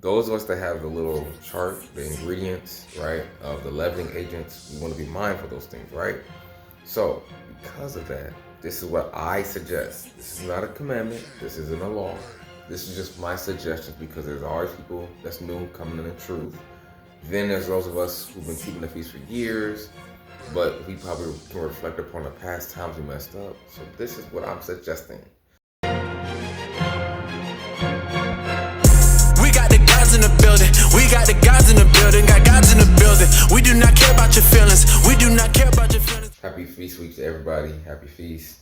Those of us that have the little chart, the ingredients, right, of the leavening agents, we want to be mindful of those things, right? So, because of that, this is what I suggest. This is not a commandment. This isn't a law. This is just my suggestions because there's always people that's new coming in the truth. Then there's those of us who've been keeping the feast for years, but we probably can reflect upon the past times we messed up. So this is what I'm suggesting. We got the guys in the building. We got the guys in the building. Got guys in the building. We do not care about your feelings. We do not care about your feelings. Happy feast week to everybody. Happy feast.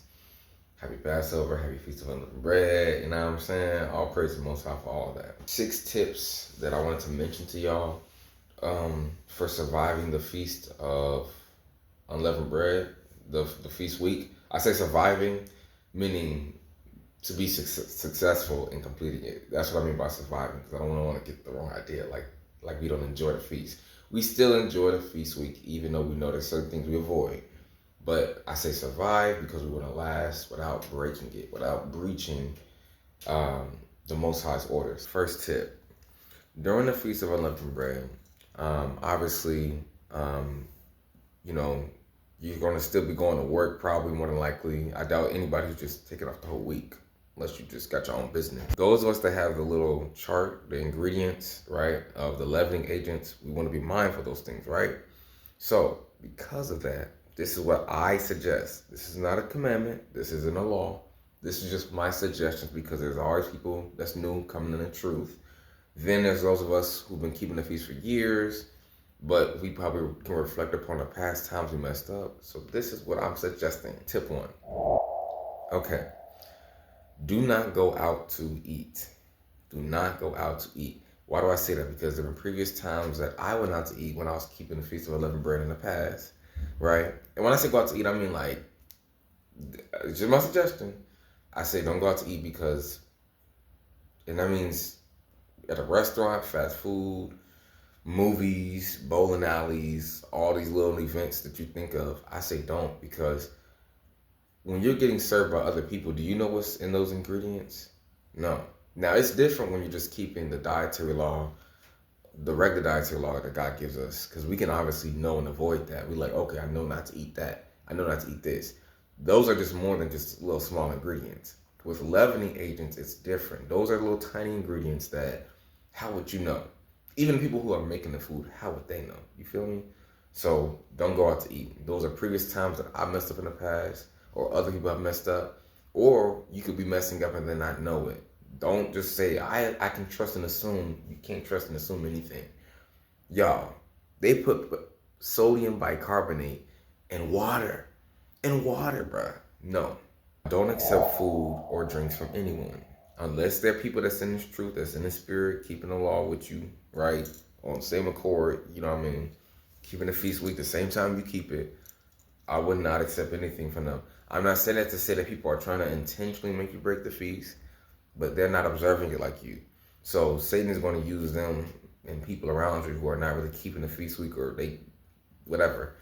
Happy Passover. Happy Feast of Unleavened Bread. You know what I'm saying? All praise to the Most High for all of that. 6 tips that I wanted to mention to y'all for surviving the Feast of Unleavened Bread, the feast week. I say surviving, meaning to be successful in completing it. That's what I mean by surviving, because I don't want to get the wrong idea, like we don't enjoy the feast. We still enjoy the feast week, even though we know there's certain things we avoid. But I say survive because we want to last without breaking it, without breaching the Most High's orders. First tip, during the Feast of Unleavened Bread, obviously, you know, you're going to still be going to work probably more than likely. I doubt anybody who's just taking off the whole week, unless you just got your own business. Those of us that have the little chart, the ingredients, right, of the leavening agents, we want to be mindful of those things, right? So because of that, this is what I suggest. This is not a commandment. This isn't a law. This is just my suggestions because there's always people that's new coming in the truth. Then there's those of us who've been keeping the feast for years, but we probably can reflect upon the past times we messed up. So this is what I'm suggesting. Tip 1. Okay. Do not go out to eat. Do not go out to eat. Why do I say that? Because there have been previous times that I went out to eat when I was keeping the Feast of Unleavened Bread in the past, right? And when I say go out to eat, I mean like, it's just my suggestion. I say don't go out to eat because, and that means at a restaurant, fast food, movies, bowling alleys, all these little events that you think of, I say don't, because when you're getting served by other people, do you know what's in those ingredients? No. Now, it's different when you're just keeping the dietary law, the regular dietary law that God gives us, because we can obviously know and avoid that. We're like, okay, I know not to eat that. I know not to eat this. Those are just more than just little small ingredients. With leavening agents, it's different. Those are little tiny ingredients that, how would you know? Even people who are making the food, how would they know? You feel me? So don't go out to eat. Those are previous times that I messed up in the past, or other people have messed up, or you could be messing up and then not know it. Don't just say, I can trust and assume. You can't trust and assume anything. Y'all, they put sodium bicarbonate in water. In water, bruh. No. Don't accept food or drinks from anyone. Unless they're people that's in this truth, that's in the spirit, keeping the law with you, right? On the same accord, you know what I mean? Keeping the feast week the same time you keep it. I would not accept anything from them. I'm not saying that to say that people are trying to intentionally make you break the feast, but they're not observing it like you. So Satan is going to use them and people around you who are not really keeping the feast week, or they, whatever.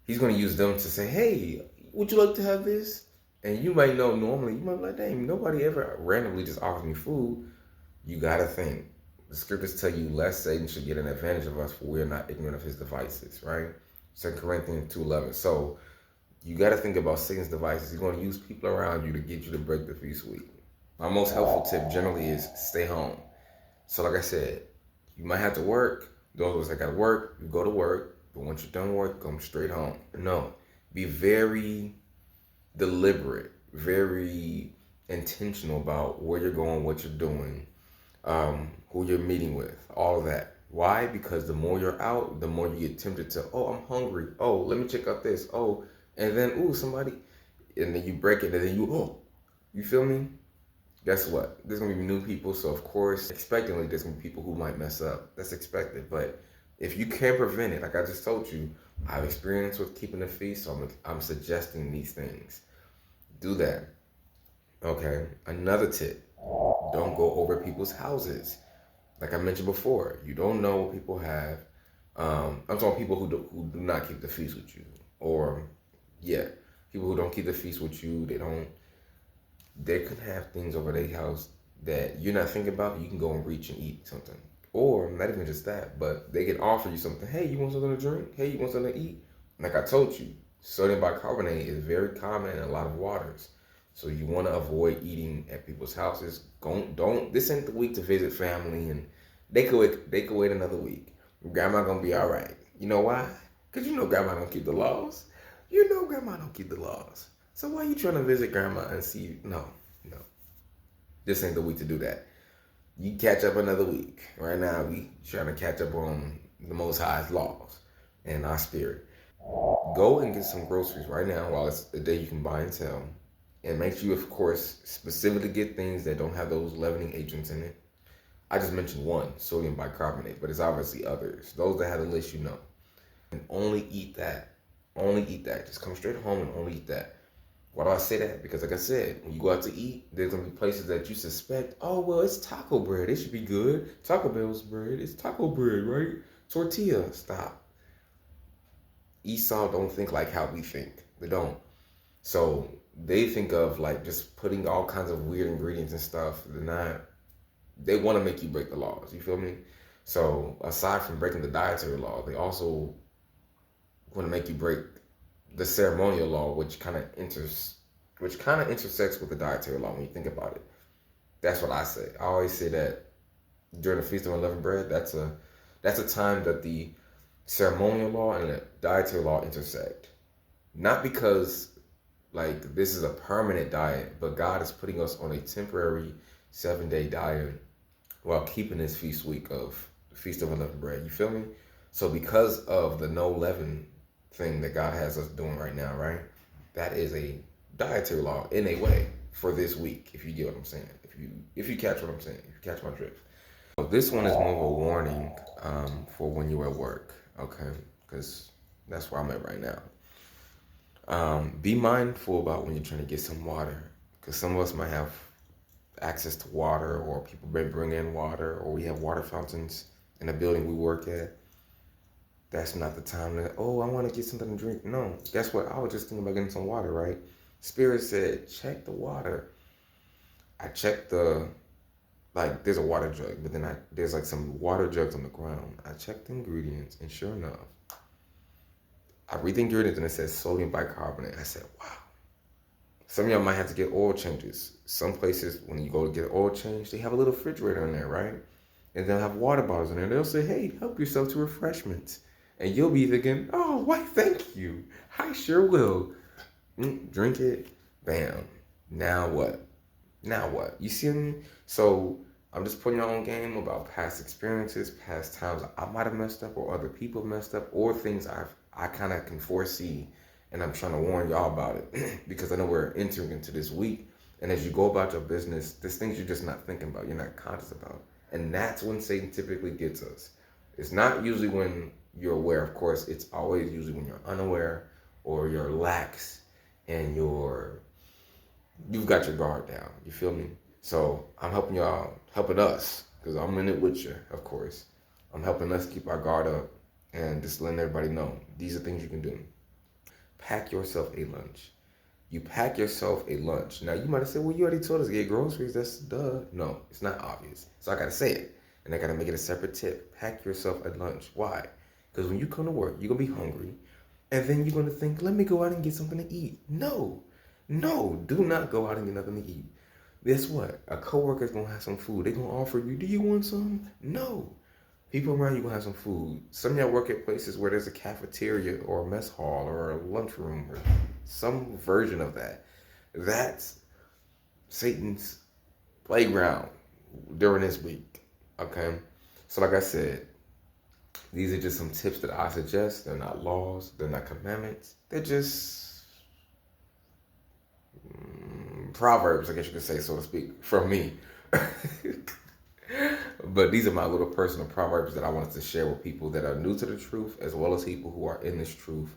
He's going to use them to say, hey, would you like to have this? And you might know normally, you might be like, dang, nobody ever randomly just offers me food. You got to think. The scriptures tell you lest Satan should get an advantage of us, for we're not ignorant of his devices, right? 2 Corinthians 2:11. So you got to think about Satan's devices. He's going to use people around you to get you to break the feast week. My most helpful tip generally is stay home. So like I said, you might have to work. Those of us that got to work, you go to work. But once you're done work, come straight home. No, be very deliberate, very intentional about where you're going, what you're doing, who you're meeting with, all of that. Why? Because the more you're out, the more you get tempted to, oh, I'm hungry. Oh, let me check out this. Oh, and then, ooh, somebody, and then you break it, and then you feel me? Guess what? There's going to be new people, so of course, expectantly, there's going to be people who might mess up. That's expected, but if you can't prevent it, like I just told you, I've experienced with keeping the feast, so I'm suggesting these things. Do that. Okay. Another tip. Don't go over people's houses. Like I mentioned before, you don't know what people have. I'm talking people who do not keep the feast with you. Or, yeah, people who don't keep the feast with you, they could have things over their house that you're not thinking about. You can go and reach and eat something. Or not even just that, but they can offer you something. Hey, you want something to drink? Hey, you want something to eat? Like I told you, sodium bicarbonate is very common in a lot of waters. So you want to avoid eating at people's houses. Don't. This ain't the week to visit family, and they could wait another week. Grandma gonna be all right. You know why? Cause you know grandma don't keep the laws. You know grandma don't keep the laws. So why you trying to visit grandma and see? No, no. This ain't the week to do that. You catch up another week. Right now, we trying to catch up on the Most High's laws and our spirit. Go and get some groceries right now while it's the day you can buy and sell. And make sure you, of course, specifically get things that don't have those leavening agents in it. I just mentioned one, sodium bicarbonate, but it's obviously others. Those that have the list, you know. And only eat that. Only eat that. Just come straight home and only eat that. Why do I say that? Because like I said, when you go out to eat, there's going to be places that you suspect, oh, well, it's taco bread. It should be good. Taco Bell's bread. It's taco bread, right? Tortilla. Stop. Esau don't think like how we think. They don't. So they think of like just putting all kinds of weird ingredients and stuff. They want to make you break the laws. You feel me? So aside from breaking the dietary law, they also want to make you break the ceremonial law, which kind of intersects with the dietary law when you think about it. That's what I say. I always say that during the Feast of Unleavened Bread, that's a time that the ceremonial law and the dietary law intersect. Not because like this is a permanent diet, but God is putting us on a temporary 7-day diet while keeping this feast week of the Feast of Unleavened Bread. You feel me? So because of the no leaven thing that God has us doing right now, right? That is a dietary law in a way for this week, if you get what I'm saying. If you catch what I'm saying, if you catch my drift. So this one is more of a warning for when you're at work, okay? Because that's where I'm at right now. Be mindful about when you're trying to get some water, because some of us might have access to water, or people may bring in water, or we have water fountains in the building we work at. That's not the time to, oh, I want to get something to drink. No, guess what? I was just thinking about getting some water, right? Spirit said, check the water. I checked there's a water jug, but then there's like some water jugs on the ground. I checked the ingredients, and sure enough, I read the ingredients and it says sodium bicarbonate. I said, wow. Some of y'all might have to get oil changes. Some places, when you go to get an oil change, they have a little refrigerator in there, right? And they'll have water bottles in there. They'll say, hey, help yourself to refreshments. And you'll be thinking, oh, why, thank you. I sure will. Drink it. Bam. Now what? Now what? You see me? So I'm just putting your own game about past experiences, past times I might have messed up, or other people messed up, or things I kind of can foresee. And I'm trying to warn y'all about it because I know we're entering into this week. And as you go about your business, there's things you're just not thinking about. You're not conscious about. And that's when Satan typically gets us. It's not usually when you're aware, of course. It's always usually when you're unaware or you're lax and you've got your guard down. You feel me? So I'm helping y'all, helping us, because I'm in it with you, of course. I'm helping us keep our guard up and just letting everybody know these are things you can do. Pack yourself a lunch. You pack yourself a lunch. Now you might have said, well, you already told us to get groceries. That's duh. No, it's not obvious. So I got to say it. And I got to make it a separate tip. Pack yourself a lunch. Why? Because when you come to work, you're going to be hungry. And then you're going to think, let me go out and get something to eat. No, do not go out and get nothing to eat. Guess what? A coworker's going to have some food. They're going to offer you, do you want some? No. People around you going to have some food. Some of y'all work at places where there's a cafeteria or a mess hall or a lunchroom or some version of that. That's Satan's playground during this week. Okay? So like I said, these are just some tips that I suggest. They're not laws. They're not commandments. They're just proverbs, I guess you could say, so to speak, from me. But these are my little personal proverbs that I wanted to share with people that are new to the truth, as well as people who are in this truth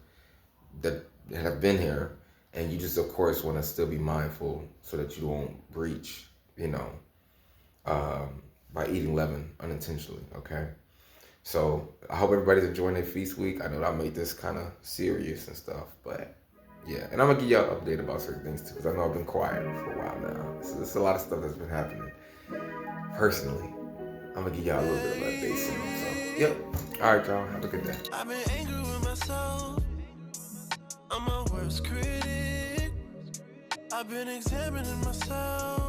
that have been here. And you just, of course, want to still be mindful so that you won't breach, by eating leaven unintentionally, okay? So I hope everybody's enjoying their feast week. I know that I made this kind of serious and stuff, but yeah. And I'm going to give y'all an update about certain things too, because I know I've been quiet for a while now. So there's a lot of stuff that's been happening personally. I'm gonna give y'all a little bit of an update soon. So, yep. All right, y'all. Have a good day. I've been angry with myself. I'm my worst critic. I've been examining myself.